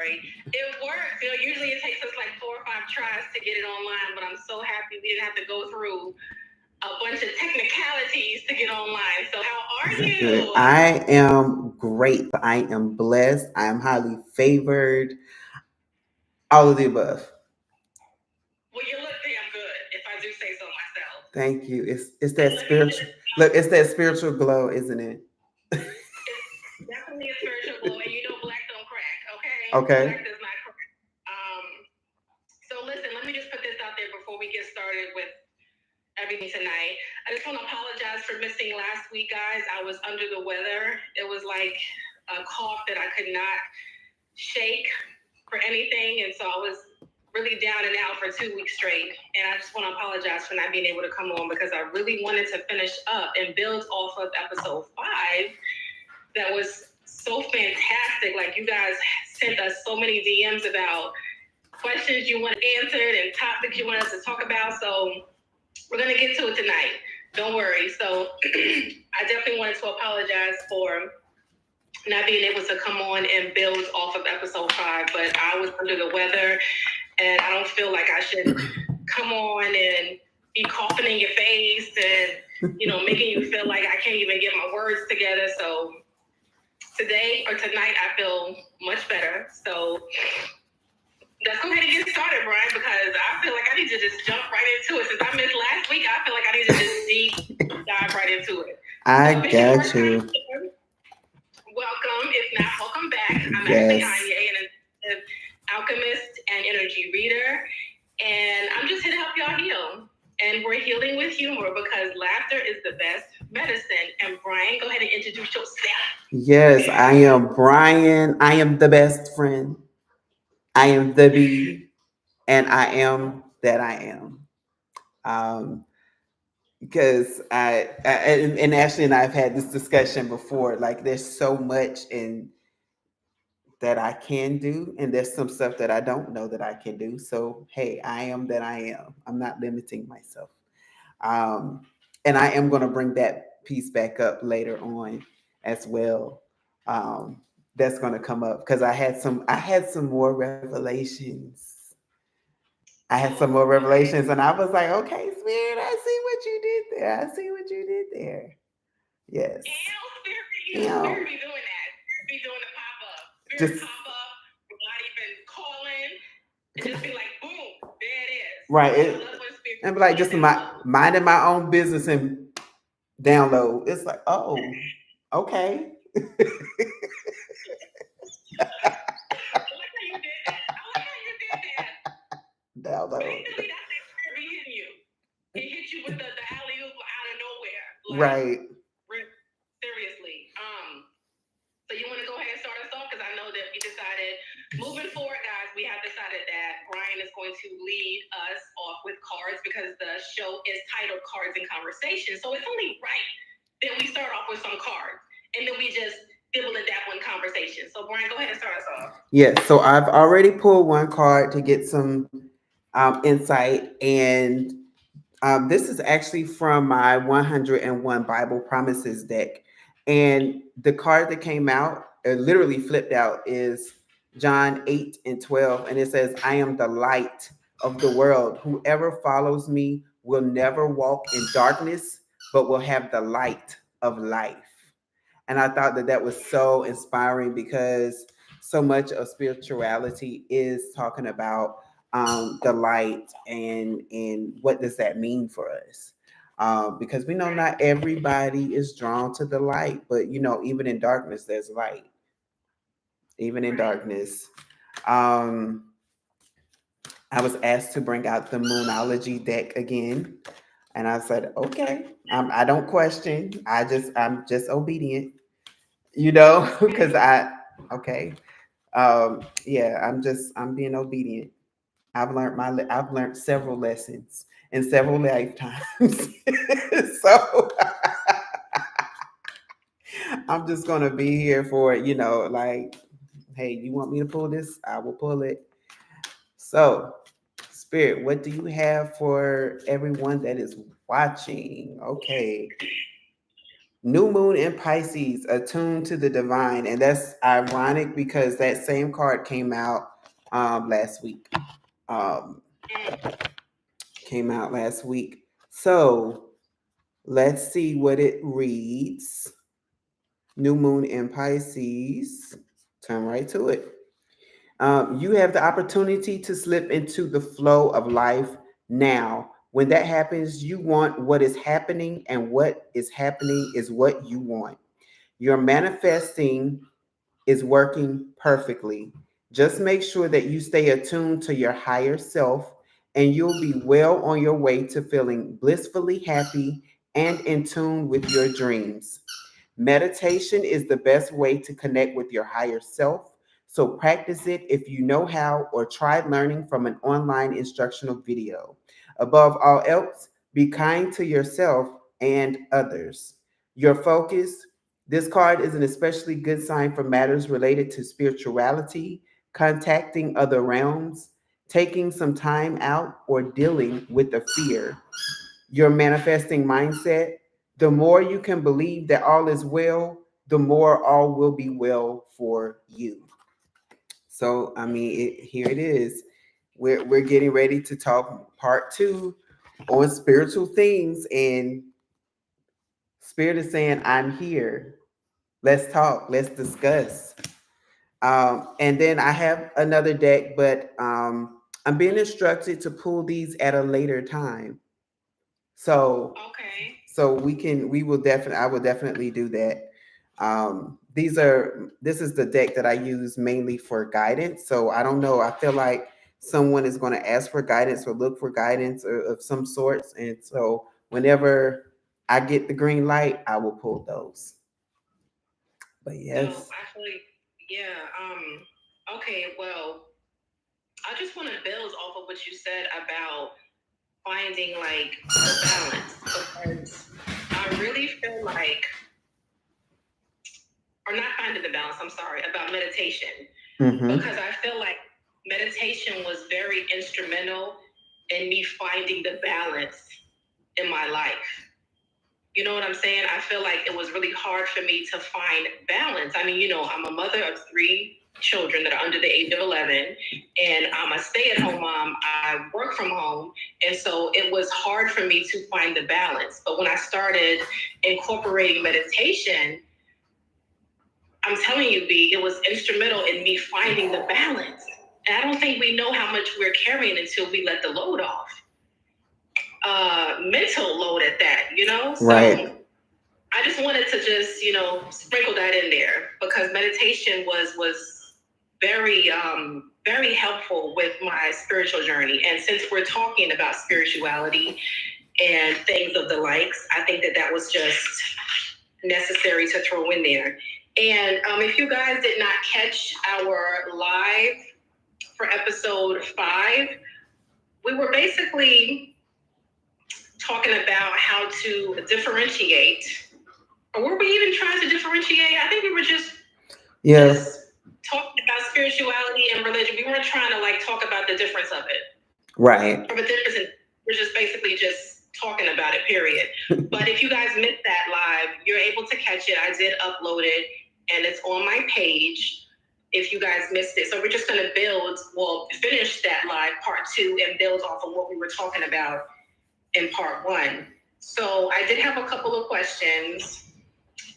sorry. It worked. Usually it takes us like 4 or 5 tries to get it online, but I'm so happy we didn't have to go through a bunch of technicalities to get online. So how are you? I am great. I am blessed. I am highly favored. All of the above. Well, you look damn good, if I do say so myself. Thank you. It's And that let me spiritual just look. It's that spiritual glow, isn't it? it's definitely a spiritual glow, and black don't crack, okay? Okay. Black does not crack. Um, so listen, let me just put this out there before we get started with everything tonight. I just want to apologize for missing last week, guys. I was under the weather. It was like a cough that I could not shake for anything, and so I was really down and out for 2 weeks straight. And I just want to apologize for not being able to come on because I really wanted to finish up and build off of episode 5. That was so fantastic. Like, you guys sent us so many DMs about questions you want answered and topics you want us to talk about. So we're going to get to it tonight. Don't worry. So I definitely wanted to apologize for not being able to come on and build off of episode 5, but I was under the weather and I don't feel like I should come on and be coughing in your face and, making you feel like I can't even get my words together. So today or tonight, I feel much better. So let's go ahead and get started, Brian, because I feel like I need to just jump right into it. Since I missed last week, I feel like I need to just deep dive right into it. I got you. Welcome. If not, welcome back. I'm Yes. actually Anya, an alchemist and energy reader, and I'm just here to help y'all heal. And we're healing with humor because laughter is the best medicine. And Brian, go ahead and introduce yourself. Yes, I am Brian. I am the best friend. I am the bee, and I am that I am. Because and Ashley and I have had this discussion before. Like, there's so much in that I can do, and there's some stuff that I don't know that I can do. So hey, I am that I am. I'm not limiting myself. Um, and I am going to bring that piece back up later on as well. That's going to come up because I had some more revelations. I had some more revelations, and I was like, okay, Spirit, I see what you did there. I see what you did there. Yes. Spirit be doing that. Spirit be doing the pop up. Spirit Just pop up, not even calling, and just be like, boom, there it is. right. I love when Spirit And be like, just minding my own business and download. It's like, oh, okay. I like how you did that. Download. Basically, that's that Spirit be hitting you. He hit you with the alley oop out of nowhere. Right. Seriously. So you want to go ahead and start us off? Because I know that we decided, moving forward, guys, we have decided that Brian is going to lead us off with cards because the show is titled Cards and Conversation. So it's only right that we start off with some cards. And then we just dibble and dabble in conversation. So Brian, go ahead and start us off. Yes. So I've already pulled one card to get some insight. And this is actually from my 101 Bible Promises deck. And the card that came out, literally flipped out, is John 8:12. And it says, I am the light of the world. Whoever follows me will never walk in darkness, but will have the light of life. And I thought that that was so inspiring because so much of spirituality is talking about the light and what does that mean for us. Because we know not everybody is drawn to the light, but even in darkness there's light. Even in darkness. I was asked to bring out the Moonology deck again, and I said, okay. I don't question. I'm just obedient, because okay. Yeah, I'm being obedient. I've learned several lessons in several lifetimes. So I'm just gonna be here for it, like, hey, you want me to pull this? I will pull it. So, Spirit, what do you have for everyone that is watching? Okay. New moon in Pisces, attuned to the divine. And that's ironic because that same card came out last week. Um, came out last week. So let's see what it reads. New moon in Pisces. Turn right to it. You have the opportunity to slip into the flow of life now. When that happens, you want what is happening, and what is happening is what you want. Your manifesting is working perfectly. Just make sure that you stay attuned to your higher self, and you'll be well on your way to feeling blissfully happy and in tune with your dreams. Meditation is the best way to connect with your higher self. So practice it if you know how, or try learning from an online instructional video. Above all else, be kind to yourself and others. Your focus. This card is an especially good sign for matters related to spirituality, contacting other realms, taking some time out, or dealing with a fear. Your manifesting mindset. The more you can believe that all is well, the more all will be well for you. So, I mean, here it is. We're getting ready to talk part two on spiritual things, and Spirit is saying, I'm here. Let's talk. Let's discuss. And then I have another deck, but I'm being instructed to pull these at a later time. So Okay. we will definitely, I will definitely do that. This is the deck that I use mainly for guidance. So I don't know. I feel like someone is going to ask for guidance or look for guidance or of some sorts. And so whenever I get the green light, I will pull those. But Dope. yes. Actually, yeah. Okay. Well, I just want to build off of what you said about finding like the balance, because I really feel like, or not finding the balance. I'm sorry, about meditation, Mm-hmm. because I feel like meditation was very instrumental in me finding the balance in my life. You know what I'm saying? I feel like it was really hard for me to find balance. I mean, I'm a mother of three children that are under the age of 11, and I'm a stay-at-home mom. I work from home, and so it was hard for me to find the balance. But when I started incorporating meditation, I'm telling you, B, it was instrumental in me finding the balance. And I don't think we know how much we're carrying until we let the load off. Mental load at that. So Right. I just wanted to just, sprinkle that in there, because meditation was very, very helpful with my spiritual journey. And since we're talking about spirituality and things of the likes, I think that was just necessary to throw in there. And if you guys did not catch our live for episode 5, we were basically talking about how to differentiate. Or were we even trying to differentiate? I think we were just talking about spirituality and religion. We weren't trying to talk about the difference of it. Right. Or the difference in, we're just basically just talking about it, period. But if you guys missed that live, you're able to catch it. I did upload it, and it's on my page if you guys missed it. So we're just going to finish that live part 2 and build off of what we were talking about in part 1. So I did have a couple of questions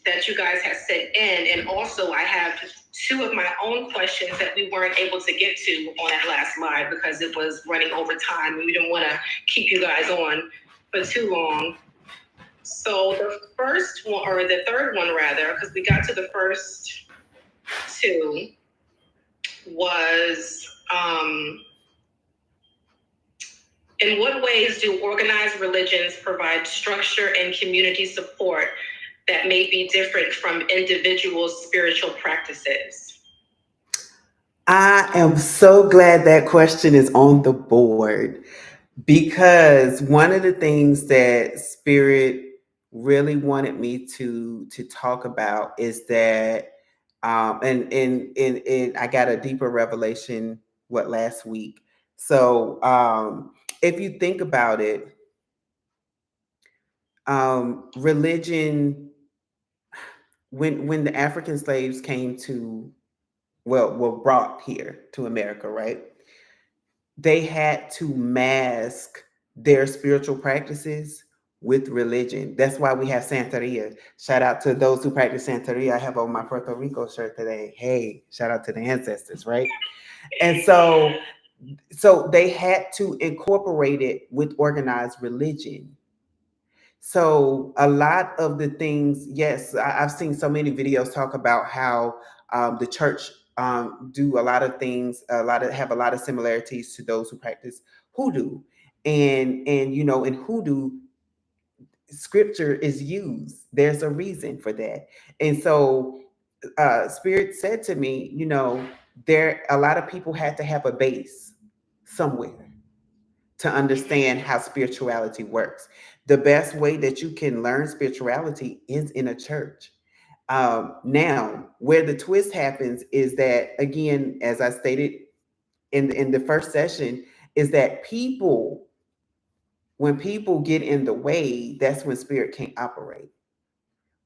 that you guys had sent in, and also I have 2 of my own questions that we weren't able to get to on that last live because it was running over time and we didn't want to keep you guys on for too long. So the first one, or the third one rather, because we got to the first 2, was in what ways do organized religions provide structure and community support that may be different from individual spiritual practices? I am so glad that question is on the board, because one of the things that Spirit really wanted me to talk about is that and I got a deeper revelation last week. So if you think about it, religion when the African slaves came to, well, were brought here to America, right? They had to mask their spiritual practices with religion. That's why we have Santeria. Shout out to those who practice Santeria. I have on my Puerto Rico shirt today. Hey, shout out to the ancestors, right? And so they had to incorporate it with organized religion. So a lot of the things, yes, I've seen so many videos talk about how the church do a lot of things, have a lot of similarities to those who practice hoodoo, and in hoodoo, scripture is used. There's a reason for that, and so Spirit said to me, there a lot of people had to have a base somewhere to understand how spirituality works. The best way that you can learn spirituality is in a church. Now, where the twist happens is that, again, as I stated in the first session, is that when people get in the way, that's when spirit can't operate,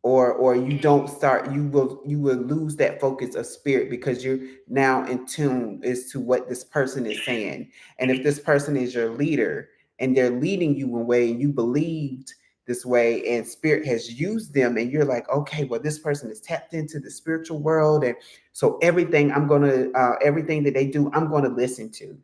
or you don't start, you will lose that focus of spirit because you're now in tune as to what this person is saying. And if this person is your leader and they're leading you in a way and you believed this way and spirit has used them, and you're like, okay, well, this person is tapped into the spiritual world, and so everything that they do, I'm going to listen to.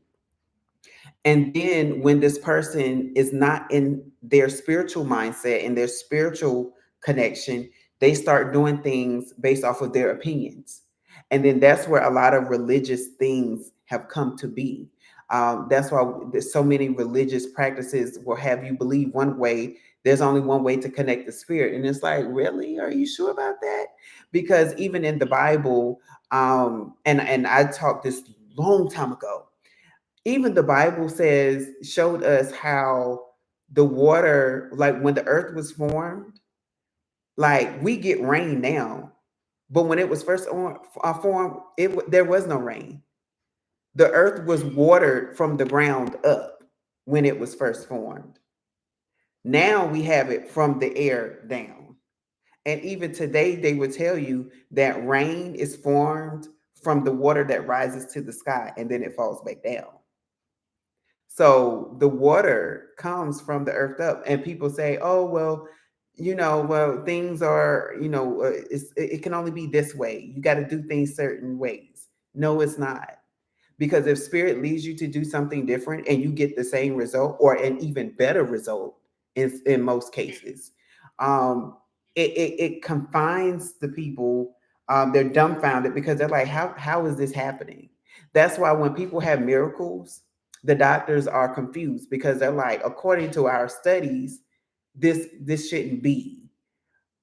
And then when this person is not in their spiritual mindset and their spiritual connection, they start doing things based off of their opinions. And then that's where a lot of religious things have come to be. That's why there's so many religious practices will have you believe one way. There's only one way to connect the spirit. And it's like, really? Are you sure about that? Because even in the Bible, and I talked this long time ago, even the Bible showed us how the water, like when the earth was formed, like we get rain now, but when it was first formed, there was no rain. The earth was watered from the ground up when it was first formed. Now we have it from the air down. And even today, they would tell you that rain is formed from the water that rises to the sky and then it falls back down. So the water comes from the earth up, and people say, "Oh, well, things are, it can only be this way. You got to do things certain ways." No, it's not. Because if spirit leads you to do something different and you get the same result or an even better result in most cases, um, it confines the people. They're dumbfounded because they're like, how is this happening? That's why when people have miracles, the doctors are confused because they're like, according to our studies, this shouldn't be.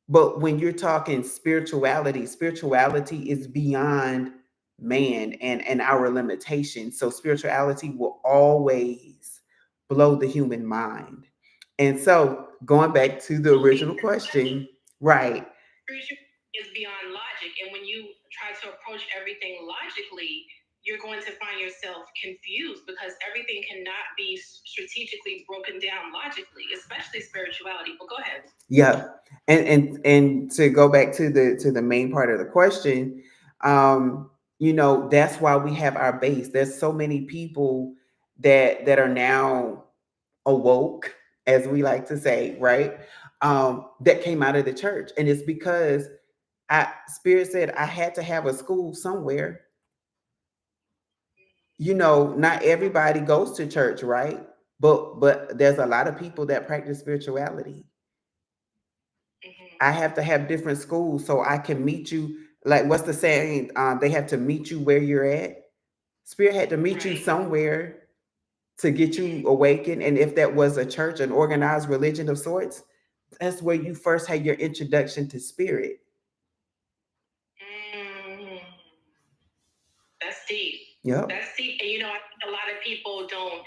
But when you're talking spirituality is beyond man and our limitations. So spirituality will always blow the human mind. And so going back to the original question, right? Spiritual is beyond logic, and when you try to approach everything logically, you're going to find yourself confused because everything cannot be strategically broken down logically, especially spirituality. But go ahead. Yeah. And to go back to the main part of the question, that's why we have our base. There's so many people that are now awoke, as we like to say, right? That came out of the church. And it's because Spirit said I had to have a school somewhere. Not everybody goes to church, right? But there's a lot of people that practice spirituality. I have to have different schools so I can meet you. Like, what's the saying? They have to meet you where you're at. Spirit had to meet you somewhere to get you awakened. And if that was a church, an organized religion of sorts, that's where you first had your introduction to spirit. That's deep. Yep. That's deep. And I think a lot of people don't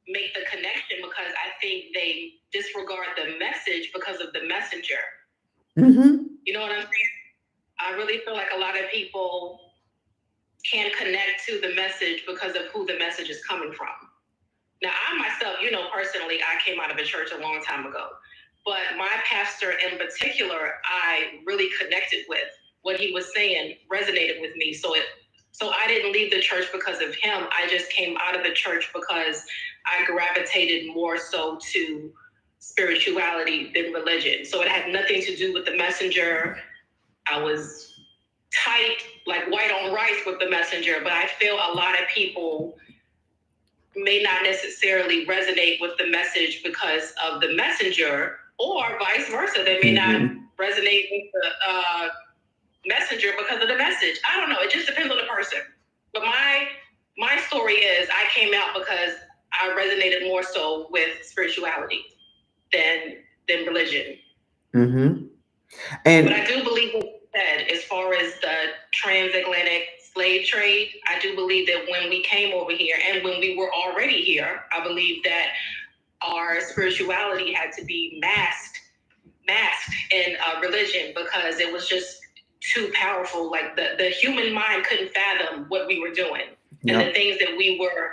make the connection because I think they disregard the message because of the messenger. You know what I'm saying? I really feel like a lot of people can't connect to the message because of who the message is coming from. Now, I myself, personally, I came out of a church a long time ago. but my pastor in particular, I really connected with. What he was saying resonated with me. So I didn't leave the church because of him. I just came out of the church because I gravitated more so to spirituality than religion. So it had nothing to do with the messenger. I was tight, like white on rice with the messenger, but I feel a lot of people may not necessarily resonate with the message because of the messenger, or vice versa. They may not resonate with the messenger because of the message. I don't know. It just depends on the person. But my story is I came out because I resonated more so with spirituality than religion. And but I do believe what you said as far as the transatlantic slave trade. I do believe that when we came over here and when we were already here, I believe that our spirituality had to be masked in religion because it was just too powerful. Like the human mind couldn't fathom what we were doing and the things that we were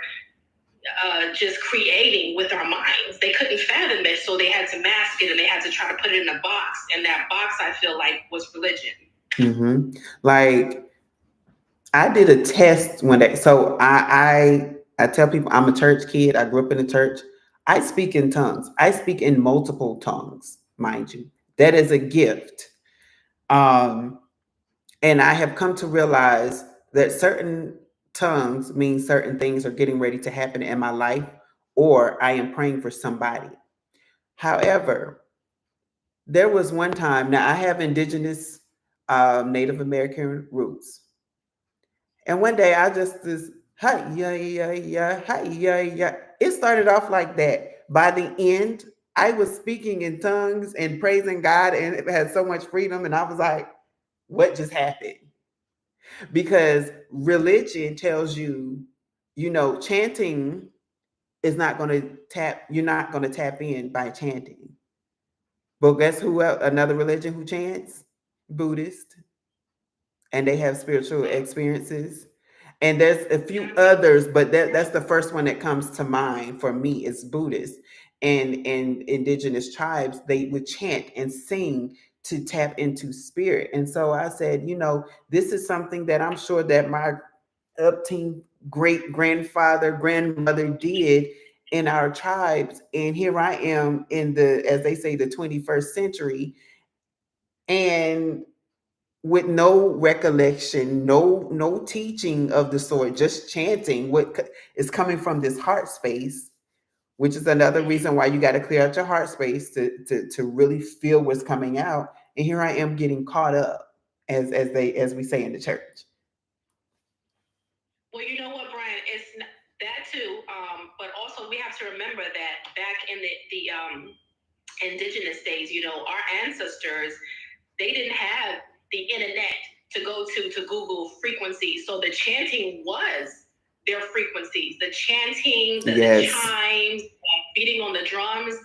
just creating with our minds. They couldn't fathom it, so they had to mask it and they had to try to put it in a box. And that box, I feel like, was religion. Like, I did a test one day. So I tell people I'm a church kid. I grew up in the church. I speak in tongues. I speak in multiple tongues, mind you. That is a gift. And I have come to realize that certain tongues mean certain things are getting ready to happen in my life, or I am praying for somebody. However, there was one time, now I have indigenous Native American roots. And one day I just this hi yeah yeah yeah hi yeah yeah. It started off like that. By the end, I was speaking in tongues and praising God, and it had so much freedom. And I was like, "What just happened?" Because religion tells you, chanting is not going to tap. You're not going to tap in by chanting. But guess who else? Another religion who chants? Buddhist, and they have spiritual experiences. And there's a few others, but that's the first one that comes to mind for me is Buddhist. And indigenous tribes, they would chant and sing to tap into spirit. And so I said, this is something that I'm sure that my upteen great grandfather, grandmother did in our tribes. And here I am in as they say, the 21st century. And with no recollection, no teaching of the sort, just chanting what is coming from this heart space, which is another reason why you got to clear out your heart space to really feel what's coming out. And here I am getting caught up, as we say in the church. Well, you know what, Brian? It's that too, but also we have to remember that back in the indigenous days, our ancestors, they didn't have the internet to go to Google frequencies. So the chanting was their frequencies. The chanting, the chimes, beating on the drums,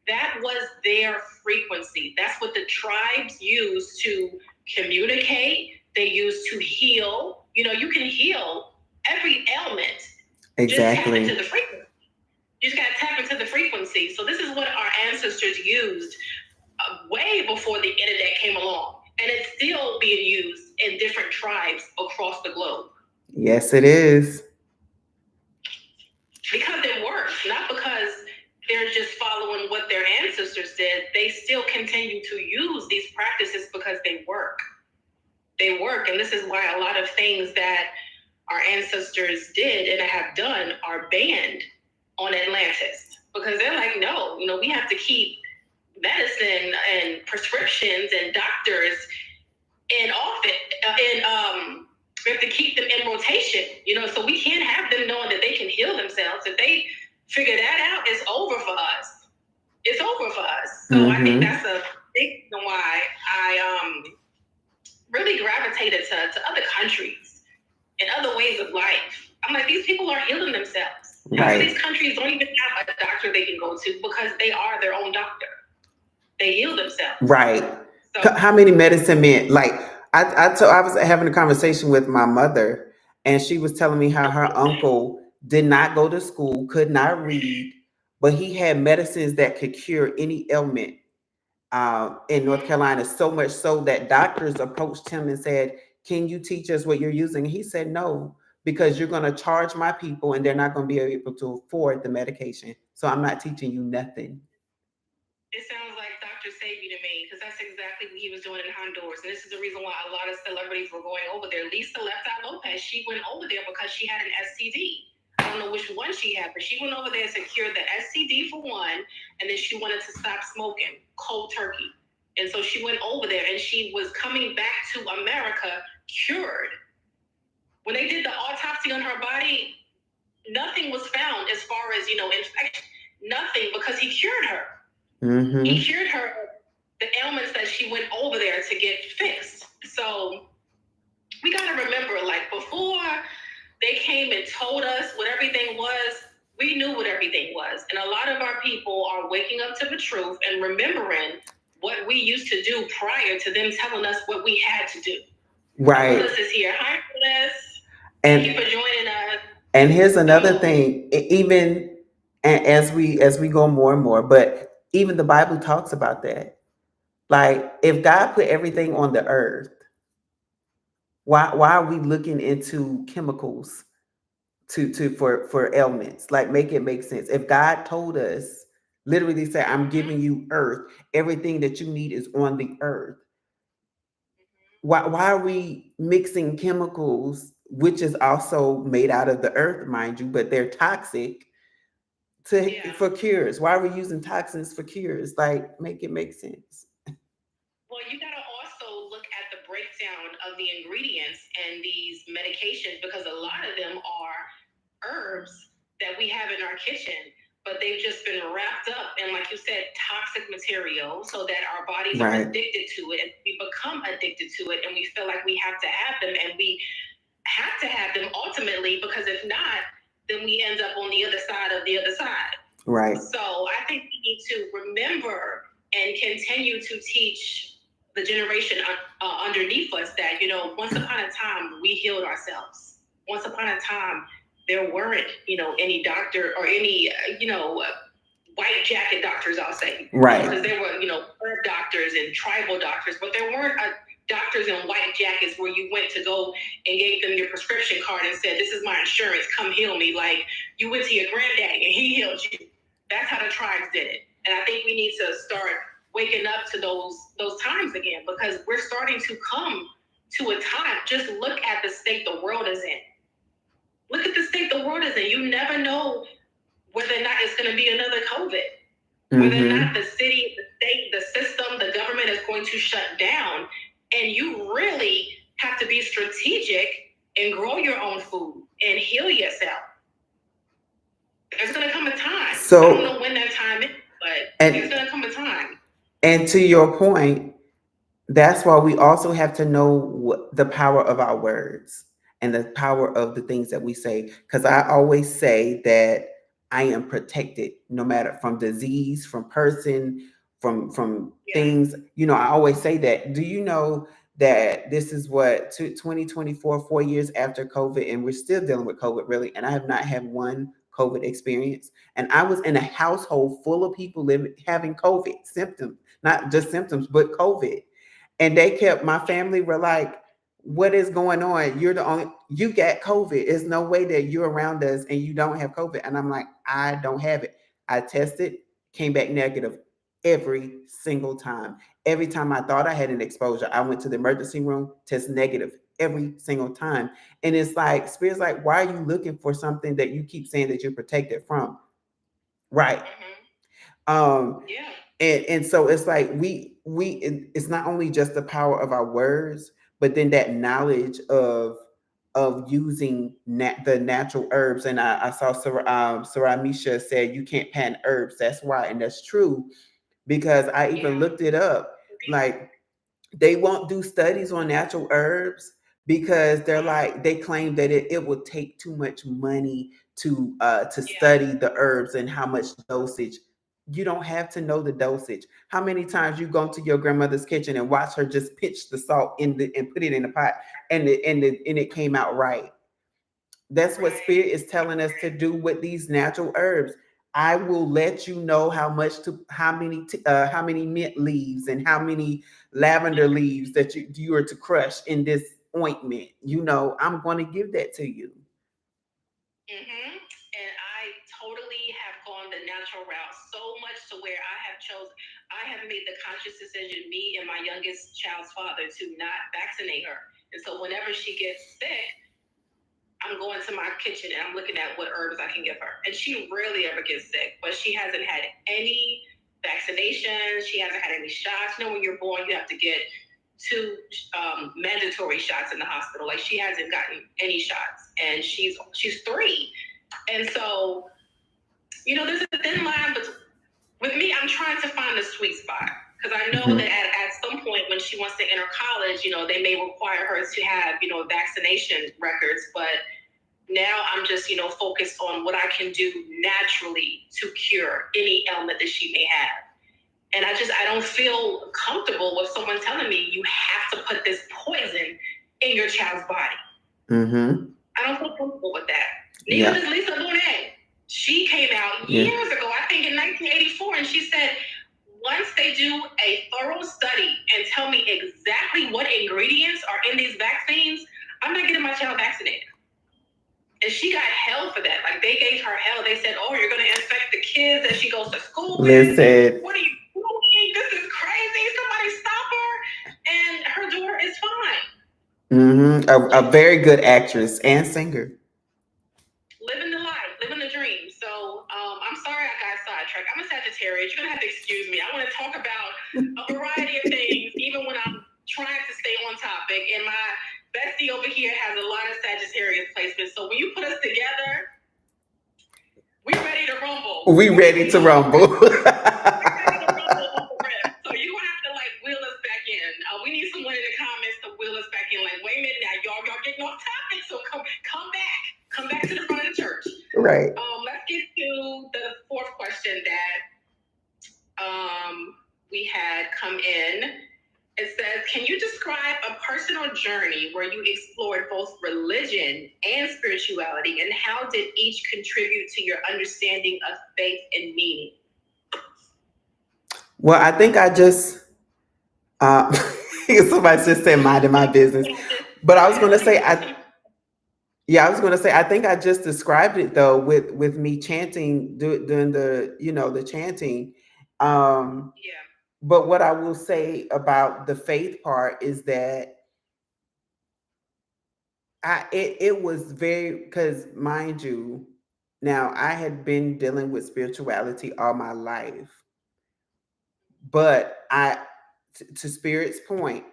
that was their frequency. That's what the tribes used to communicate. They used to heal. You can heal every ailment. Exactly. Just tap into the frequency. You just got to tap into the frequency. So this is what our ancestors used way before the internet came along. And it's still being used in different tribes across the globe. Yes, it is. Because it works, not because they're just following what their ancestors did. They still continue to use these practices because they work. They work. And this is why a lot of things that our ancestors did and have done are banned on Atlantis. Because they're like, no, we have to keep medicine and prescriptions and doctors in office, we have to keep them in rotation, so we can't have them knowing that they can heal themselves. If they figure that out, it's over for us. It's over for us. So I think that's a big reason why I really gravitated to other countries and other ways of life. I'm like, these people are healing themselves. Right. These countries don't even have a doctor they can go to because they are their own doctor. They heal themselves. Right. So, how many medicine men? Like I was having a conversation with my mother, and she was telling me how her uncle did not go to school, could not read, but he had medicines that could cure any ailment. in North Mhm. Carolina, so much so that doctors approached him and said, "Can you teach us what you're using?" He said, "No, because you're going to charge my people and they're not going to be able to afford the medication. So I'm not teaching you nothing." It sounds like Dr. Sebi to me, because that's exactly what he was doing in Honduras. And this is the reason why a lot of celebrities were going over there. Lisa Left Eye Lopez, she went over there because she had an STD. I don't know which one she had, but she went over there to cure the STD for one, and then she wanted to stop smoking cold turkey. And so she went over there, and she was coming back to America cured. When they did the autopsy on her body, nothing was found as far as, infection, nothing, because he cured her. Mm-hmm. He cured her the ailments that she went over there to get fixed. So we got to remember, like, before they came and told us what everything was, we knew what everything was. And a lot of our people are waking up to the truth and remembering what we used to do prior to them telling us what we had to do. Right. Phyllis is here. Hi, Phyllis. And thank you for joining us. And here's another thing, even as we go more and more, but even the Bible talks about that. Like, if God put everything on the earth, why are we looking into chemicals for ailments? Like, make it make sense. If God told us, literally say, "I'm giving you earth, everything that you need is on the earth," why are we mixing chemicals, which is also made out of the earth, mind you, but they're toxic, for cures? Why are we using toxins for cures? Like, make it make sense. Well, you got to also look at the breakdown of the ingredients in these medications, because a lot of them are herbs that we have in our kitchen, but they've just been wrapped up in, like you said, toxic material, so that our bodies are addicted to it, and we become addicted to it, and we feel like we have to have them, and we have to have them ultimately, because if not, then we end up on the other side of the other side. Right. So I think we need to remember and continue to teach the generation underneath us that, once upon a time, we healed ourselves. Once upon a time, there weren't, any doctor or any, white jacket doctors, I'll say. Right. Because there were, herb doctors and tribal doctors, but there weren't doctors in white jackets where you went to go and gave them your prescription card and said, "This is my insurance, come heal me." Like, you went to your granddaddy and he healed you. That's how the tribes did it. And I think we need to start waking up to those times again, because we're starting to come to a time. Just look at the state the world is in. Look at the state the world is in. You never know whether or not it's going to be another COVID. Whether or not the city, the state, the system, the government is going to shut down. And you really have to be strategic and grow your own food and heal yourself. There's going to come a time. So, I don't know when that time is, but there's going to come a time. And to your point, that's why we also have to know the power of our words and the power of the things that we say. Because I always say that I am protected, no matter from disease, from person, from things. I always say that. Do you know that this is what 2024, 4 years after COVID, and we're still dealing with COVID, really, and I have not had one COVID experience. And I was in a household full of people having COVID symptoms, not just symptoms, but COVID. And my family were like, "What is going on? You got COVID. There's no way that you're around us and you don't have COVID." And I'm like, "I don't have it. I tested, came back negative every single time. Every time I thought I had an exposure, I went to the emergency room, test negative every single time." And it's like, Spirit's like, "Why are you looking for something that you keep saying that you're protected from?" Right. Yeah. And so it's like it's not only just the power of our words, but then that knowledge of using the natural herbs. And I saw Sarah Misha said you can't patent herbs. That's right, and that's true, because I even looked it up. Like, they won't do studies on natural herbs because they claim that it will take too much money to study the herbs and how much dosage. You don't have to know the dosage. How many times you go to your grandmother's kitchen and watch her just pinch the salt and put it in the pot, and it came out right? That's what Spirit is telling us to do with these natural herbs. I will let you know how many mint leaves and how many lavender leaves that you are to crush in this ointment. I'm going to give that to you. And I totally have gone the natural route so much to where I have made the conscious decision, me and my youngest child's father, to not vaccinate her. And so whenever she gets sick, I'm going to my kitchen and I'm looking at what herbs I can give her. And she rarely ever gets sick, but she hasn't had any vaccinations. She hasn't had any shots. When you're born, you have to get 2 mandatory shots in the hospital. Like, she hasn't gotten any shots, and she's 3. And so, there's a thin line, but with me, I'm trying to find the sweet spot. Because I know that at some point when she wants to enter college, they may require her to have, vaccination records. But now I'm just, focused on what I can do naturally to cure any ailment that she may have. And I don't feel comfortable with someone telling me you have to put this poison in your child's body. I don't feel comfortable with that. Neither does Lisa Bonet. She came out years ago, I think in 1984, and she said, once they do a thorough study and tell me exactly what ingredients are in these vaccines, I'm not getting my child vaccinated. And she got hell for that. Like, they gave her hell. They said, oh, you're going to infect the kids that she goes to school with. Listen. What are you doing? This is crazy. Somebody stop her. And her daughter is fine. A very good actress and singer. Living the life, living the dream. So I'm sorry I got sidetracked. I'm a Sagittarius. You're going to have to excuse me. I want to talk about a variety of things, even when I'm trying to stay on topic. And my bestie over here has a lot of Sagittarius placements. So when you put us together, we're ready to rumble. We ready to rumble. So you have to wheel us back in. We need someone in the comments to wheel us back in. Like, wait a minute now, y'all getting off topic. So come back. Come back to the front of the church. Right. Let's get to the 4th question that we had come in. It says, can you describe a personal journey where you explored both religion and spirituality, and how did each contribute to your understanding of faith and meaning? Well, I think I just, somebody just said minding my business. But I was going to say, I think I just described it though with me chanting, doing the chanting. But what I will say about the faith part is that it was very, because mind you, now I had been dealing with spirituality all my life, but to Spirit's point,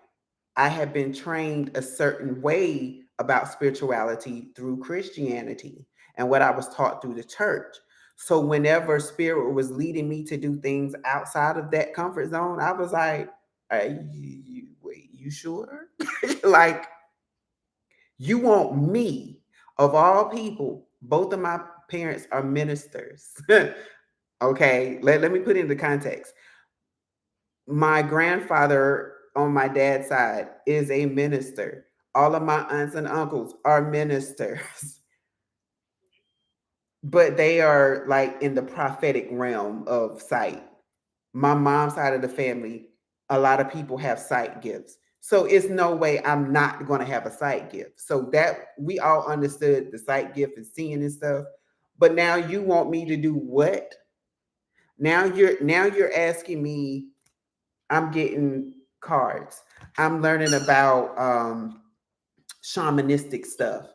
I had been trained a certain way about spirituality through Christianity and what I was taught through the church. So whenever Spirit was leading me to do things outside of that comfort zone, I was like, wait, you sure? Like, you want me, of all people, both of my parents are ministers. Okay, let me put it into context. My grandfather on my dad's side is a minister. All of my aunts and uncles are ministers. But they are like in the prophetic realm of sight. My mom's side of the family, a lot of people have sight gifts. So it's no way I'm not going to have a sight gift. So that we all understood the sight gift and seeing and stuff. But now you want me to do what? Now you're asking me. I'm getting cards. I'm learning about shamanistic stuff,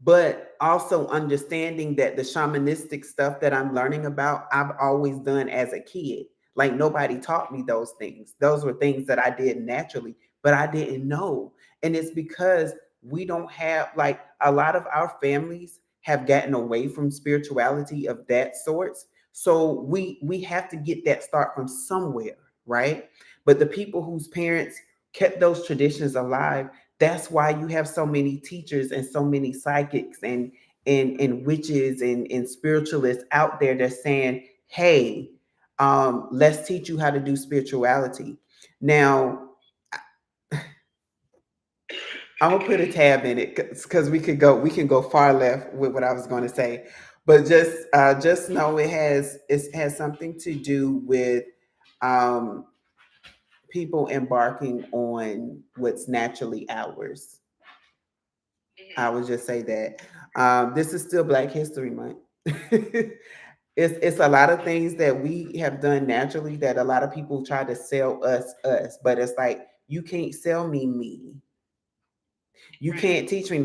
but also understanding that the shamanistic stuff that I'm learning about, I've always done as a kid. Like, nobody taught me those things. Those were things that I did naturally, but I didn't know. And it's because we don't have, like, a lot of our families have gotten away from spirituality of that sorts. So we have to get that start from somewhere, right? But the people whose parents kept those traditions alive, that's why you have so many teachers and so many psychics and witches and spiritualists out there that's saying, hey, let's teach you how to do spirituality. Now, I'm gonna put a tab in it because we can go far left with what I was going to say, but just know it has something to do with um, people embarking on what's naturally ours. I would just say that this is still Black History Month. It's a lot of things that we have done naturally that a lot of people try to sell us, but it's like you can't sell me. You Right. can't teach me.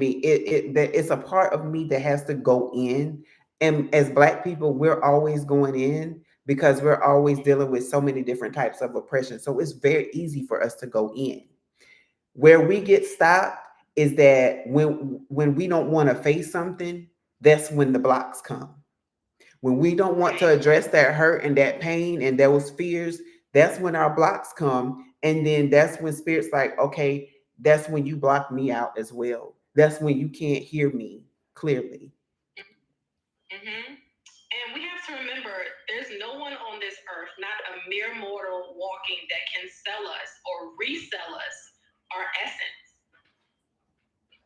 That it's a part of me that has to go in. And as Black people, we're always going in because we're always dealing with so many different types of oppression. So it's very easy for us to go in. Where we get stopped is that when we don't want to face something, that's when the blocks come. When we don't want to address that hurt and that pain and those fears, that's when our blocks come. And then that's when spirit's like, okay, that's when you block me out as well. That's when you can't hear me clearly. Mm-hmm. And we have to remember there's no one on this earth, not a mere mortal walking, that can sell us or resell us our essence.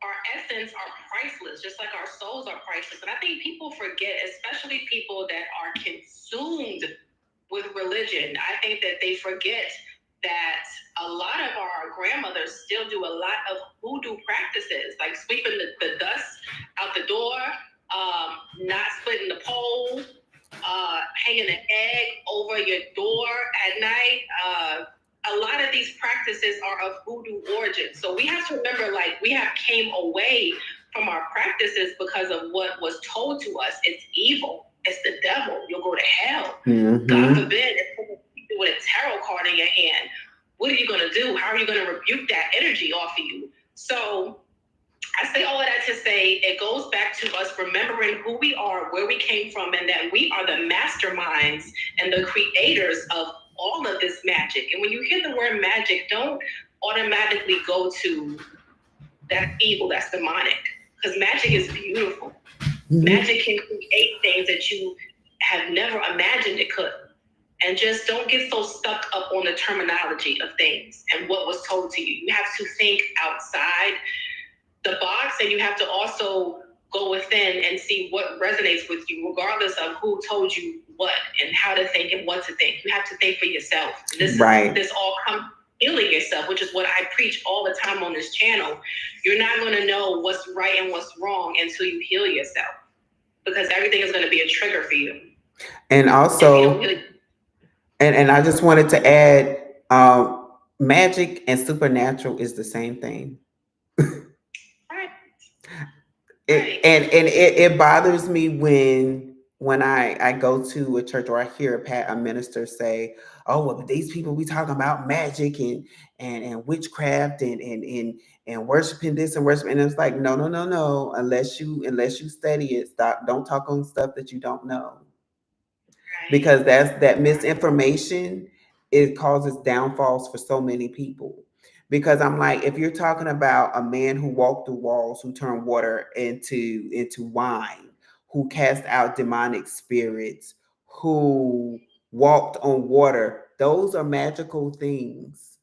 Our essence are priceless, just like our souls are priceless. And I think people forget, especially people that are consumed with religion. I think that they forget that a lot of our grandmothers still do a lot of voodoo practices, like sweeping the dust out the door, not splitting the pole, hanging an egg over your door at night. A lot of these practices are of voodoo origin. So we have to remember, like, we have came away from our practices because of what was told to us. It's evil. It's the devil. You'll go to hell. Mm-hmm. God forbid, with a tarot card in your hand, what are you going to do? How are you going to rebuke that energy off of you? So I say all of that to say it goes back to us remembering who we are, where we came from, and that we are the masterminds and the creators of all of this magic. And when you hear the word magic, don't automatically go to that's evil, that's demonic, because magic is beautiful. Mm-hmm. Magic can create things that you have never imagined it could. And just don't get so stuck up on the terminology of things and what was told to you. You have to think outside the box, and you have to also go within and see what resonates with you, regardless of who told you what and how to think and what to think. You have to think for yourself. This all comes healing yourself, which is what I preach all the time on this channel. You're not going to know what's right and what's wrong until you heal yourself, because everything is going to be a trigger for you. And also, and I just wanted to add, magic and supernatural is the same thing. Right. It bothers me when I go to a church or I hear a minister say, "Oh, well, these people we talking about magic and witchcraft and worshiping this and worshiping," and it's like, no, unless you study it, don't talk on stuff that you don't know, because that misinformation, it causes downfalls for so many people. Because I'm like, if you're talking about a man who walked through walls, who turned water into wine, who cast out demonic spirits, who walked on water, those are magical things.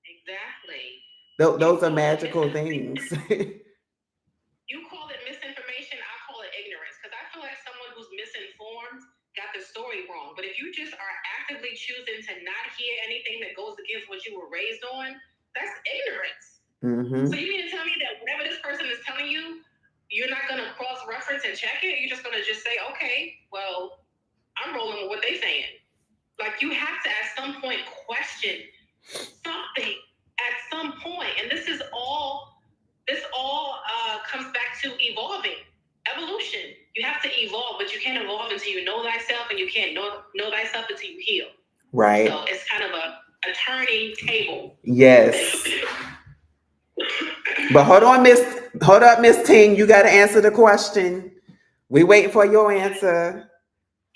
Exactly. Those are magical things. You call it misinformation, I call it ignorance, because I feel like someone who's misinformed got the story wrong. But if you just are actively choosing to not hear anything that goes against what you were raised on, that's ignorance. Mm-hmm. So you mean to tell me that whatever this person is telling you, you're not going to cross-reference and check it? You're just going to just say, okay, well, I'm rolling with what they're saying. Like, you have to at some point question something at some point. And this all comes back to evolving. Evolution. You have to evolve, but you can't evolve until you know thyself, and you can't know thyself until you heal. Right. So it's kind of a turning table. Yes. But hold up, Miss Ting. You got to answer the question. We waiting for your answer.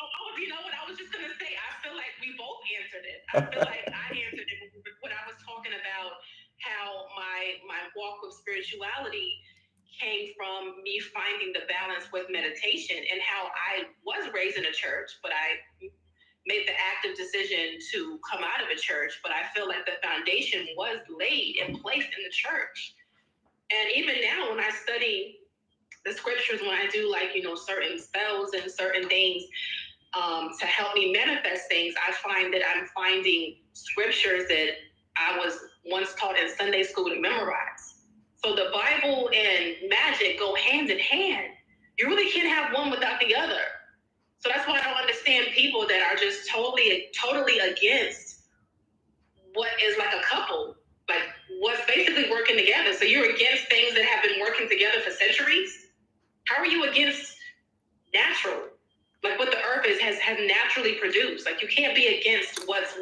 Oh, you know what? I was just gonna say. I feel like we both answered it. I feel like I answered it when I was talking about how my walk with spirituality came from me finding the balance with meditation, and how I was raised in a church, but I made the active decision to come out of a church. But I feel like the foundation was laid and placed in the church. And even now, when I study the scriptures, when I do like, certain spells and certain things to help me manifest things, I find that I'm finding scriptures that I was once taught in Sunday school to memorize. So the Bible and magic go hand in hand. You really can't have one without the other. So that's why I don't understand people that are just totally against what is like a couple, like what's basically working together. So you're against things that have been working together for centuries? How are you against natural? Like what the earth has naturally produced. Like you can't be against what's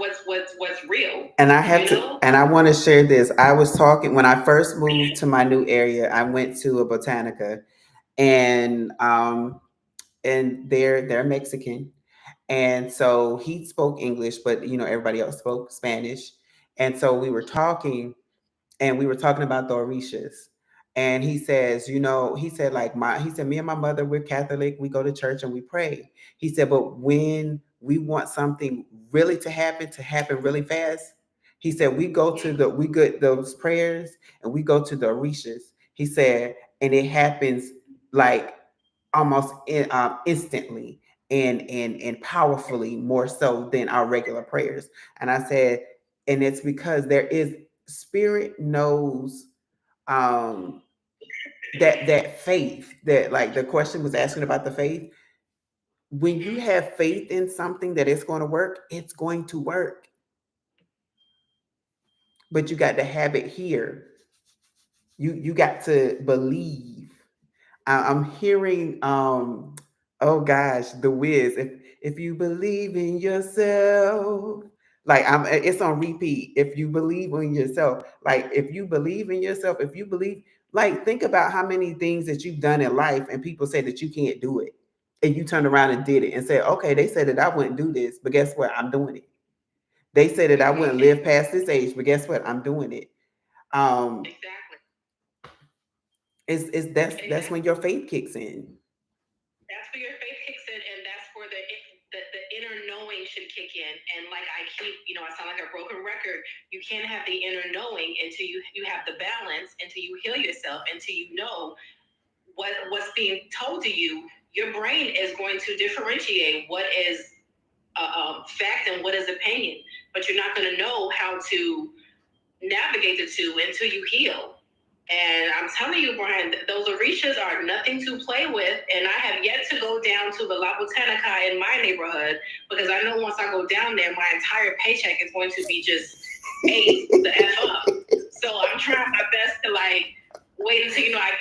real. And I have to, and I want to share this. I was talking when I first moved to my new area. I went to a Botanica, and they're Mexican, and so he spoke English, but everybody else spoke Spanish, and so we were talking, and we were talking about the Orishas. And he says, he said, he said, me and my mother, we're Catholic. We go to church and we pray. He said, but when we want something really to happen really fast, he said, we get those prayers and we go to the Orishas. He said, and it happens like almost instantly and powerfully, more so than our regular prayers. And I said, and it's because there is spirit knows that faith, that like the question was asking about the faith. When you have faith in something that it's going to work, it's going to work. But you got to have it here. You got to believe. I'm hearing oh gosh, The Wiz. If you believe in yourself, like it's on repeat. If you believe in yourself, like if you believe in yourself, if you believe, like think about how many things that you've done in life and people say that you can't do it. And you turned around and did it and said, okay, they said that I wouldn't do this, but guess what? I'm doing it. They said that I wouldn't live past this age, but guess what? I'm doing it. Exactly. That's when your faith kicks in. That's where your faith kicks in, and that's where the inner knowing should kick in. And like I sound like a broken record. You can't have the inner knowing until you have the balance, until you heal yourself, until you know what's being told to you. Your brain is going to differentiate what is fact and what is opinion, but you're not going to know how to navigate the two until you heal. And I'm telling you, Brian, those Orishas are nothing to play with. And I have yet to go down to the La Botanica in my neighborhood, because I know once I go down there, my entire paycheck is going to be just ate the F up. So I'm trying my best to wait until I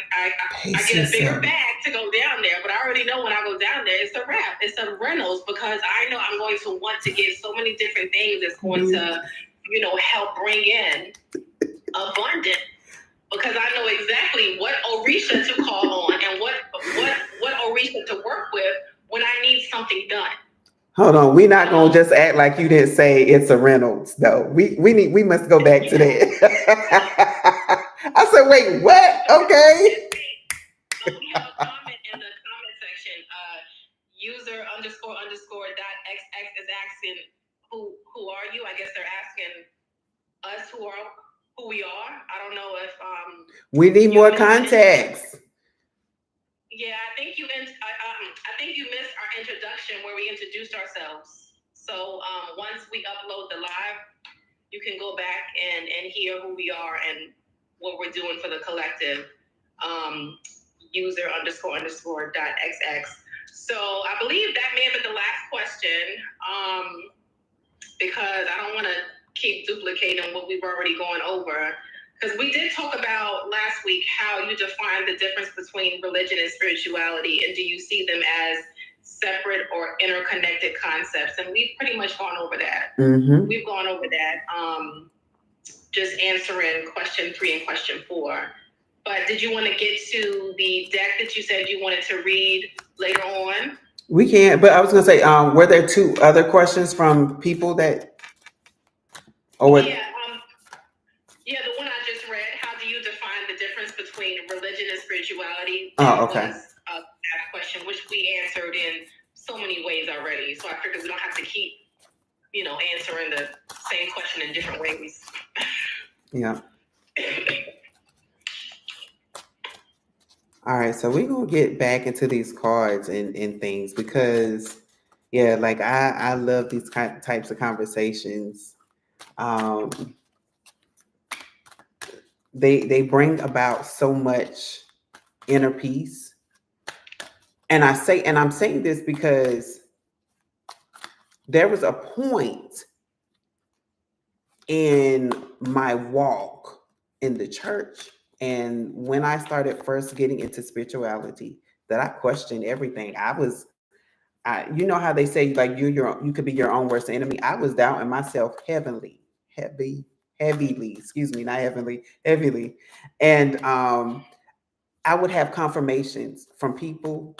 get a bigger bag to go down there. But I already know when I go down there, it's a wrap. It's a Reynolds, because I know I'm going to want to get so many different things that's going to help bring in abundance. Because I know exactly what Orisha to call on and what Orisha to work with when I need something done. Hold on, we're not gonna just act like you didn't say it's a Reynolds, though. We must go back to that. I said, wait, what? Okay. So we have a comment in the comment section. User __.xx is asking, who are you? I guess they're asking us who we are. I don't know if we need more context. Yeah, I think you missed our introduction where we introduced ourselves. So once we upload the live, you can go back and hear who we are and what we're doing for the collective. User __.xx. So I believe that may have been the last question, because I don't want to keep duplicating what we've already gone over. Because we did talk about last week how you define the difference between religion and spirituality, and do you see them as separate or interconnected concepts? And we've pretty much gone over that. Mm-hmm. We've gone over that, just answering question 3 and question 4. But did you want to get to the deck that you said you wanted to read later on? We can, but I was going to say, were there 2 other questions from people that... Yeah, the one I just read. How do you define the difference between religion and spirituality? Oh, okay. Was that question, which we answered in so many ways already. So I figured we don't have to keep, answering the same question in different ways. Yeah. All right, so we're gonna get back into these cards and things because yeah, like I love these types of conversations. Um, they bring about so much inner peace. And I'm saying this because there was a point in my walk in the church and when I started first getting into spirituality that I questioned everything. You know how they say like you could be your own worst enemy. I was doubting myself heavily, excuse me, not heavenly, heavily. And I would have confirmations from people,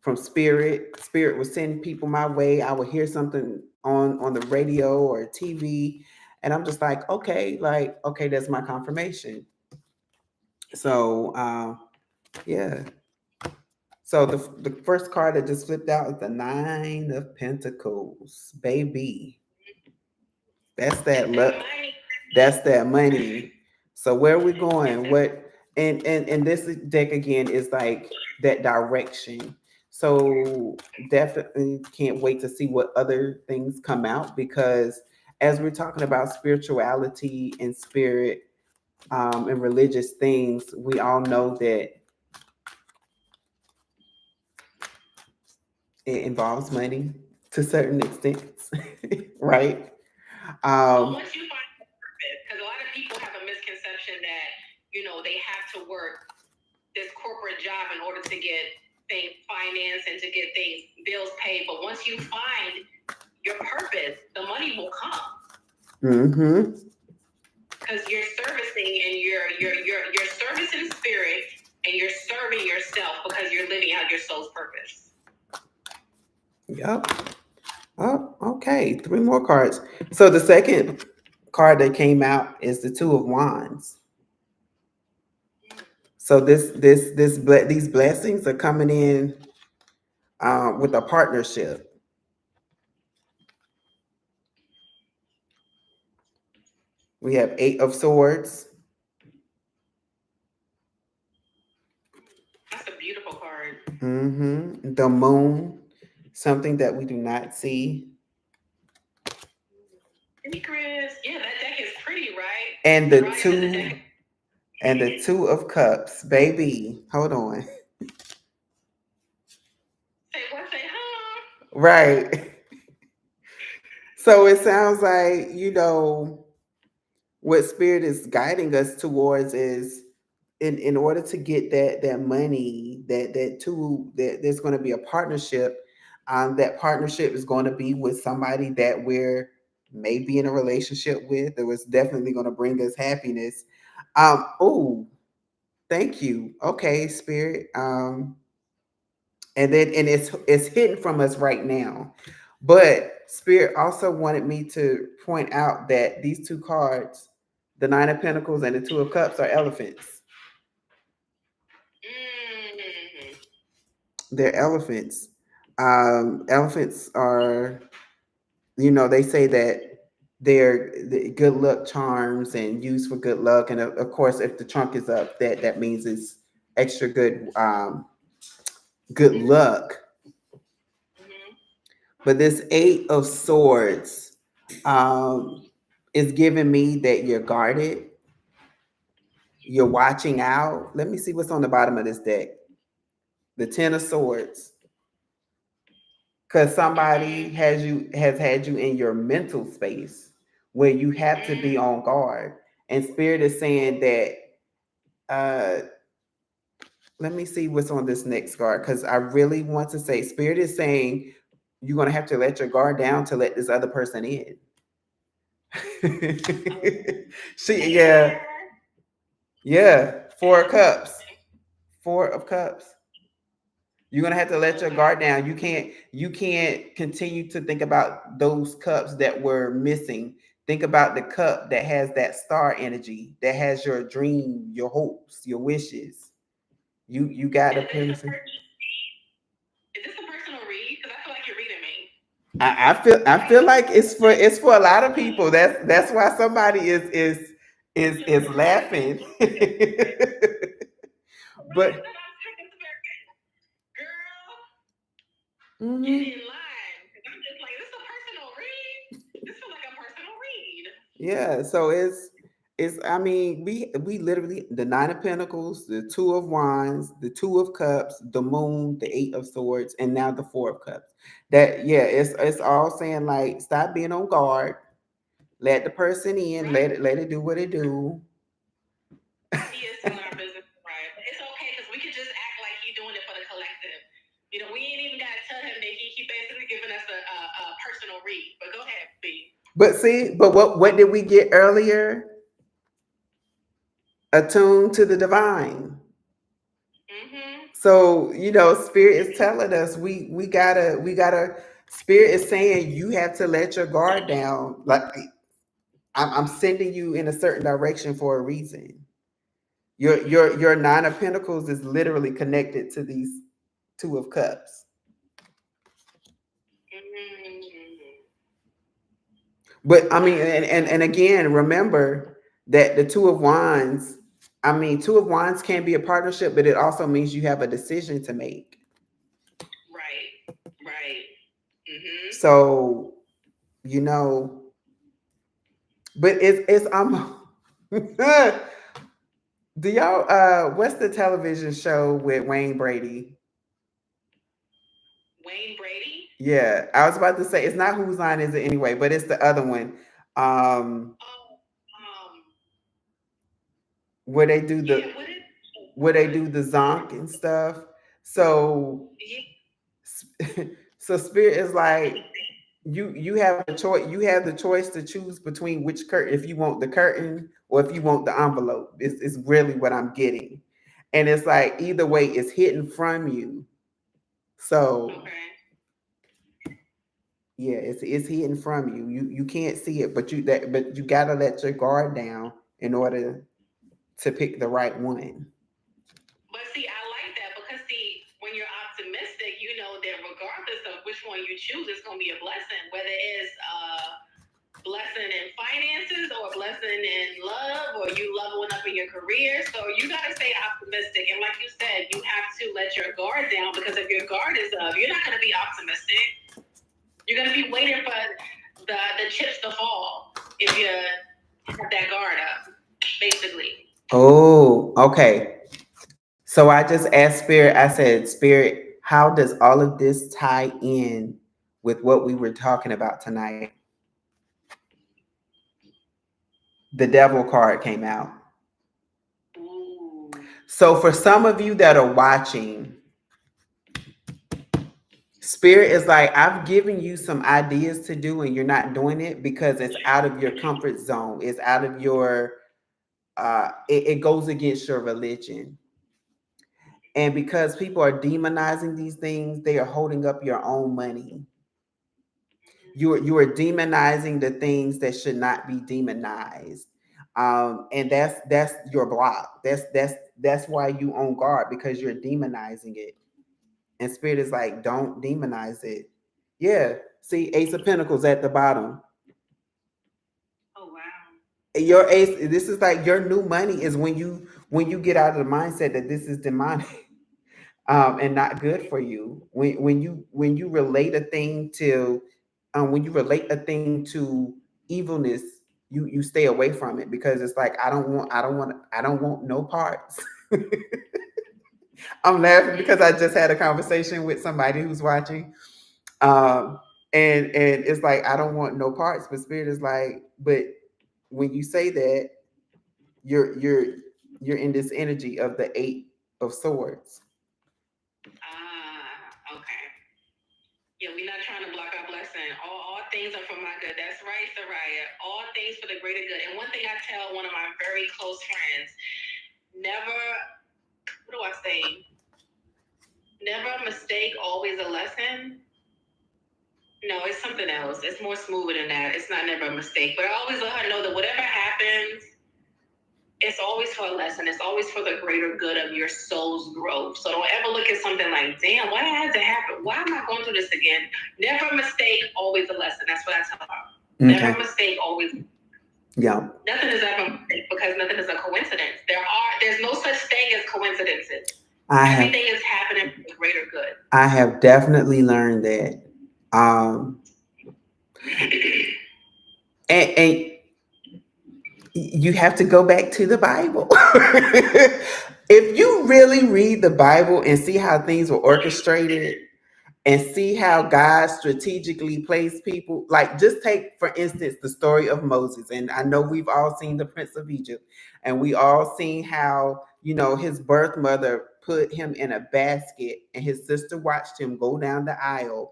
from spirit would send people my way. I would hear something on the radio or TV, and I'm just like okay, that's my confirmation. So yeah. So the first card that just flipped out is the Nine of Pentacles, baby. That's that It's that luck. money. That's that money. So where are we going? What and this deck again is like that direction. So definitely can't wait to see what other things come out because as we're talking about spirituality and spirit and religious things, we all know that it involves money to certain extents, right? But Um, once you find purpose, because a lot of people have a misconception that they have to work this corporate job in order to get things financed and to get things bills paid. But once you find your purpose, the money will come mm-hmm. because you're servicing and you're servicing spirit and you're serving yourself because you're living out your soul's purpose. Yep. Oh, okay. Three more cards. So the second card that came out is the Two of Wands. So these blessings are coming in with a partnership. We have Eight of Swords. That's a beautiful card. Mm-hmm. The Moon, something that we do not see. Hey, Chris. Yeah, that deck is pretty, right? And The the rise of the two deck. and the Two of Cups, baby. Hold on. Say what? Say huh? Right. So it sounds like, what spirit is guiding us towards is in order to get that money, that there's going to be a partnership. That partnership is going to be with somebody that we're maybe in a relationship with, that was definitely going to bring us happiness. Oh, thank you. Okay, spirit. And it's hidden from us right now. But spirit also wanted me to point out that these two cards, the Nine of Pentacles and the Two of Cups, are elephants. Mm. They're elephants. Elephants are, they say that they're the good luck charms and used for good luck. And of course, if the trunk is up, that means it's extra good luck. Mm-hmm. But this Eight of Swords is giving me that you're guarded, you're watching out. Let me see what's on the bottom of this deck. The Ten of Swords. Because somebody has had you in your mental space where you have to be on guard. And Spirit is saying that let me see what's on this next card because I really want to say Spirit is saying you're gonna have to let your guard down to let this other person in. Yeah. Yeah. Four of Cups. Four of Cups. You're gonna have to let your guard down. You can't continue to think about those cups that were missing. Think about the cup that has that star energy, that has your dream, your hopes, your wishes. You got to pay attention. Is this a personal read? Because I feel like you're reading me. I feel like it's for a lot of people. That's why somebody is laughing. But Mhm. Get in line. 'Cause I'm just like, this is a personal read. This feels like a personal read. Yeah, so it's I mean, we literally the nine of pentacles, the two of wands, the two of cups, the moon, the eight of swords, and now the four of cups. That yeah, it's all saying like stop being on guard, let the person in, Right. let it do what it do. He is telling our business, right? But it's okay because we could just act like he's doing it for the collective. You know, we ain't even got to tell him that he basically giving us a personal read. But go ahead, B. But see, but what did we get earlier? Attuned to the divine. Mm-hmm. So, spirit is telling us we gotta spirit is saying you have to let your guard down. Like I'm sending you in a certain direction for a reason. Your nine of pentacles is literally connected to these two of cups. Mm-hmm. But I mean, and again, remember that the two of wands, I mean, two of wands can be a partnership, but it also means you have a decision to make. Right. Right. Mm-hmm. So, but it's do y'all what's the television show with Wayne Brady? Wayne Brady? Yeah, I was about to say it's not Whose Line Is It Anyway, but it's the other one. Um Oh, where they do yeah, the what is where they do the zonk and stuff. So yeah. so spirit is like you have a choice. You have the choice to choose between which curtain, if you want the curtain or if you want the envelope. It's really what I'm getting, and it's like either way, it's hidden from you. So Okay. yeah, it's hidden from you. You can't see it, but you gotta let your guard down in order to pick the right one. But see, I like that because see, when you're optimistic, you know that regardless of which one you choose, it's gonna be a blessing. Whether it's blessing in finances or a blessing in love or you leveling up in your career. So you gotta stay optimistic. And like you said, you have to let your guard down because if your guard is up, you're not gonna be optimistic. You're gonna be waiting for the chips to fall if you have that guard up, basically. Oh, okay. So I just asked Spirit, I said, Spirit, how does all of this tie in with what we were talking about tonight? The devil card came out. Ooh. So for some of you that are watching, Spirit is like, I've given you some ideas to do and you're not doing it because it's out of your comfort zone. It's out of your, it goes against your religion. And because people are demonizing these things, they are holding up your own money. You are demonizing the things that should not be demonized. And that's your block. That's why you on guard, because you're demonizing it. And spirit is like, don't demonize it. Yeah. See, Ace of Pentacles at the bottom. Oh wow. Your ace, this is like your new money is when you get out of the mindset that this is demonic. And not good for you. When you relate a thing to when you relate a thing to evilness, you stay away from it because it's like I don't want no parts. I'm laughing because I just had a conversation with somebody who's watching, um, and it's like I don't want no parts, but spirit is like, but when you say that, you're in this energy of the eight of swords. Okay. Yeah, we're not trying to block our blessing. All things are for my good. That's right, Soraya. All things for the greater good. And one thing I tell one of my very close friends, never, what do I say? Never a mistake, always a lesson. No, it's something else. It's more smoother than that. It's not never a mistake. But I always let her know that whatever happens, it's always for a lesson. It's always for the greater good of your soul's growth. So don't ever look at something like, damn, why had to happen? Why am I going through this again? Never a mistake, always a lesson. That's what I tell her. Okay. Never a mistake, always. Yeah. Nothing is ever a mistake because nothing is a coincidence. There's no such thing as coincidences. Everything is happening for the greater good. I have definitely learned that. And you have to go back to the Bible. If you really read the Bible and see how things were orchestrated and see how God strategically placed people, like just take, for instance, the story of Moses. And I know we've all seen The Prince of Egypt, and we all seen how, his birth mother put him in a basket and his sister watched him go down the aisle.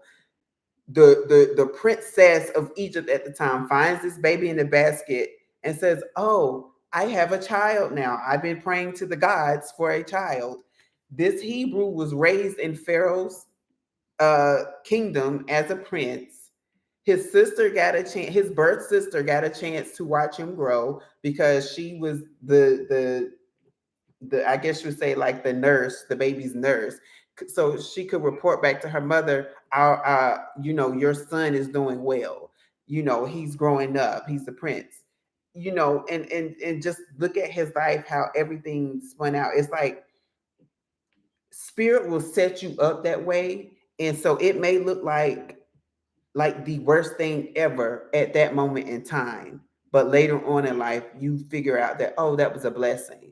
The princess of Egypt at the time finds this baby in the basket and says, "Oh, I have a child now. I've been praying to the gods for a child." This Hebrew was raised in Pharaoh's kingdom as a prince. His sister got a chance. His birth sister got a chance to watch him grow because she was the I guess you would say like the nurse, the baby's nurse, so she could report back to her mother, your son is doing well. He's growing up. He's the prince. And just look at his life, how everything spun out. It's like spirit will set you up that way, and so it may look like the worst thing ever at that moment in time, but later on in life you figure out that, oh, that was a blessing.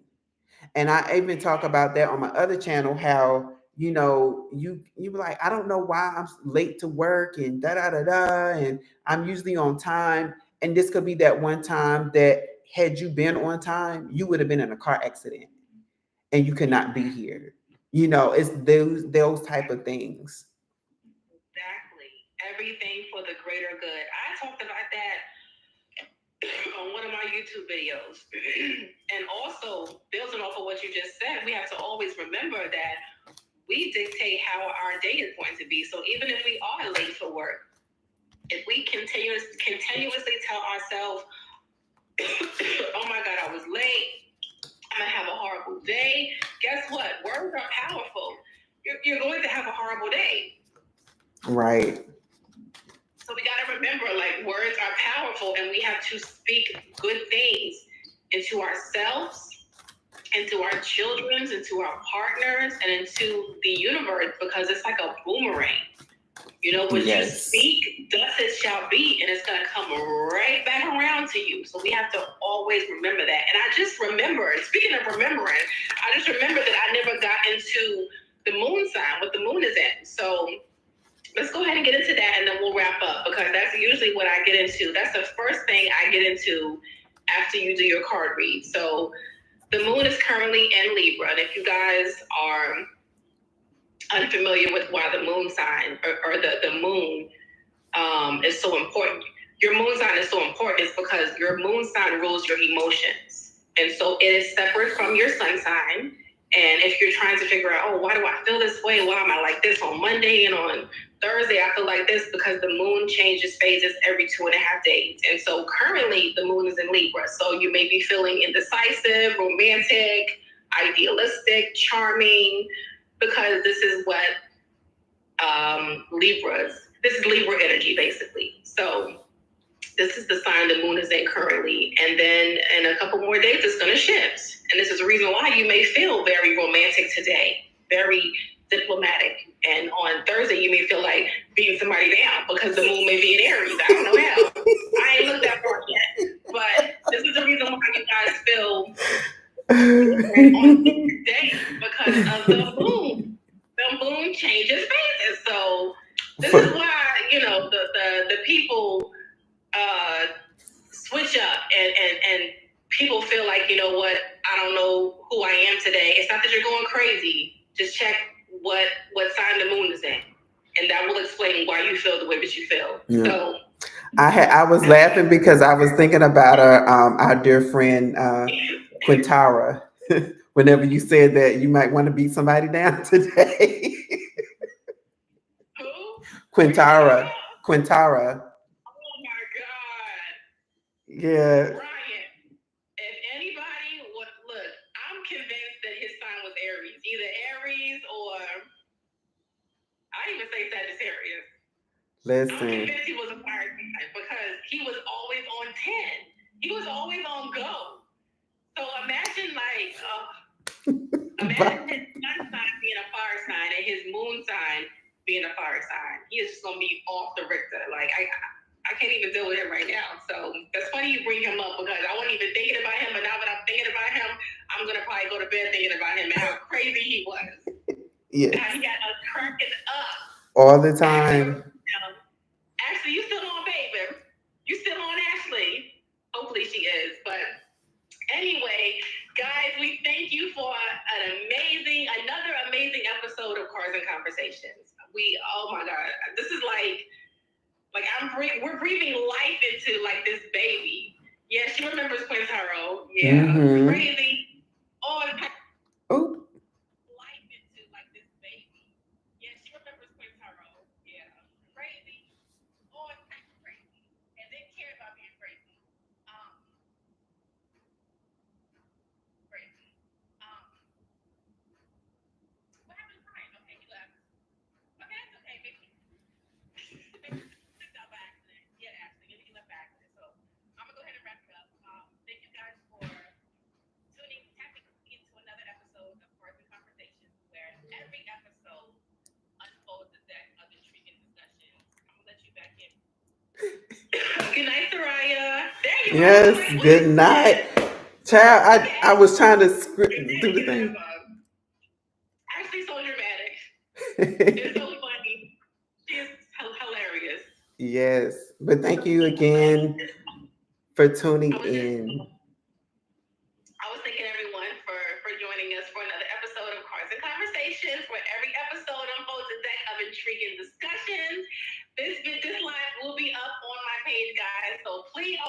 And I even talk about that on my other channel, how you were like, I don't know why I'm late to work and da da da da, and I'm usually on time. And this could be that one time that had you been on time, you would have been in a car accident and you could not be here. It's those type of things. Exactly. Everything for the greater good. I talked about that on one of my YouTube videos. And also, building off of what you just said, we have to always remember that we dictate how our day is going to be. So even if we are late for work, if we continuously tell ourselves, oh my God, I was late, I'm going to have a horrible day. Guess what? Words are powerful. You're going to have a horrible day. Right. So we got to remember, like, words are powerful, and we have to speak good things into ourselves, into our children, into our partners, and into the universe, because it's like a boomerang. What you speak, thus it shall be, and it's going to come right back around to you. So we have to always remember that. And I just remember, speaking of remembering, I just remember that I never got into the moon sign, what the moon is in. So let's go ahead and get into that, and then we'll wrap up, because that's usually what I get into. That's the first thing I get into after you do your card read. So the moon is currently in Libra. And if you guys are unfamiliar with why the moon sign or the moon is so important, your moon sign is so important is because your moon sign rules your emotions. And so it is separate from your sun sign. And if you're trying to figure out, oh, why do I feel this way? Why am I like this on Monday and on Thursday I feel like this? Because the moon changes phases every 2.5 days. And so currently the moon is in Libra. So you may be feeling indecisive, romantic, idealistic, charming, because this is what this is Libra energy, basically. So this is the sign the moon is in currently. And then in a couple more days, it's going to shift. And this is the reason why you may feel very romantic today, very diplomatic. And on Thursday, you may feel like beating somebody down because the moon may be in Aries. I don't know how. I ain't looked that far yet. But this is the reason why you guys feel different on different days, because of the moon. The moon changes phases. So this is why, the people switch up and people feel like, you know what, I don't know who I am today. It's not that you're going crazy. Just check what sign the moon is in, and that will explain why you feel the way that you feel. Yeah. So I was laughing because I was thinking about our dear friend Quintara. Whenever you said that you might want to beat somebody down today. Who? Quintara. Oh my God. Yeah. Ryan, if anybody would look, I'm convinced that his sign was Aries. Either Aries or I even say Sagittarius. Listen. I'm convinced he was a fire sign because he was always on 10. He was always on go. So imagine imagine his sun sign being a fire sign and his moon sign being a fire sign, he is just gonna be off the Richter. Like I can't even deal with him right now. So that's funny you bring him up because I wasn't even thinking about him, but now that I'm thinking about him, I'm gonna probably go to bed thinking about him and how crazy he was. Yeah. How he got us cracking up all the time. Ashley, you still on, baby? You still on, Ashley? Hopefully she is. But anyway, guys, we thank you for another amazing episode of Cars and Conversations. Oh my God, this is like we're breathing life into like this baby. Yeah, she remembers Quintero. Yeah, crazy. Oh. Life into like this baby. Yeah, she remembers Quintero. Yeah, crazy. Oh, it's kind of crazy, and didn't care about being crazy. Crazy. What happened to Brian? Okay, he left. Okay, that's okay, baby. By accident. Yeah, actually, he left by accident. So I'm gonna go ahead and wrap it up. Thank you guys for tapping into another episode of Cars and Conversations, where every episode unfolds a deck of intriguing discussions. I'm gonna let you back in. Good night, Soraya. There you yes, are. Yes, good night. Child, I was trying to do the thing. Ashley's so dramatic. It's so funny. She's hilarious. Yes, but thank you again for tuning in. I was thanking everyone for joining us for another episode of Cars and Conversations, where every episode unfolds a deck of intriguing discussions. This live will be up on my page, guys. So please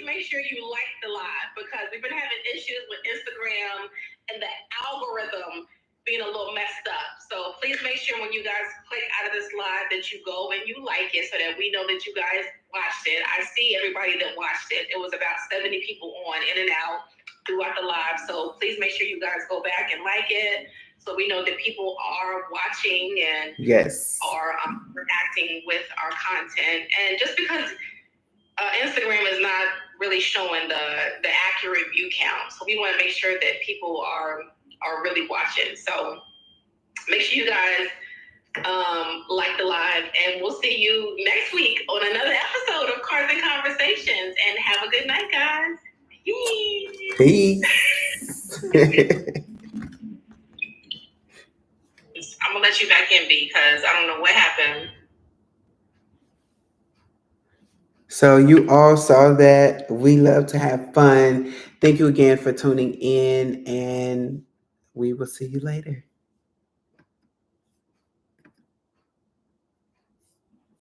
make sure you like the live, because we've been having issues with Instagram and the algorithm being a little messed up. So please make sure when you guys click out of this live that you go and you like it, so that we know that you guys watched it. I see everybody that watched it. It was about 70 people on, in and out throughout the live. So please make sure you guys go back and like it, so we know that people are watching and are reacting with our content. And just because Instagram is not really showing the accurate view count, so we want to make sure that people are really watching. So make sure you guys like the live, and we'll see you next week on another episode of Cars and Conversations. And have a good night, guys. Peace. I'm gonna let you back in, because I don't know what happened. So you all saw that. We love to have fun. Thank you again for tuning in, and we will see you later.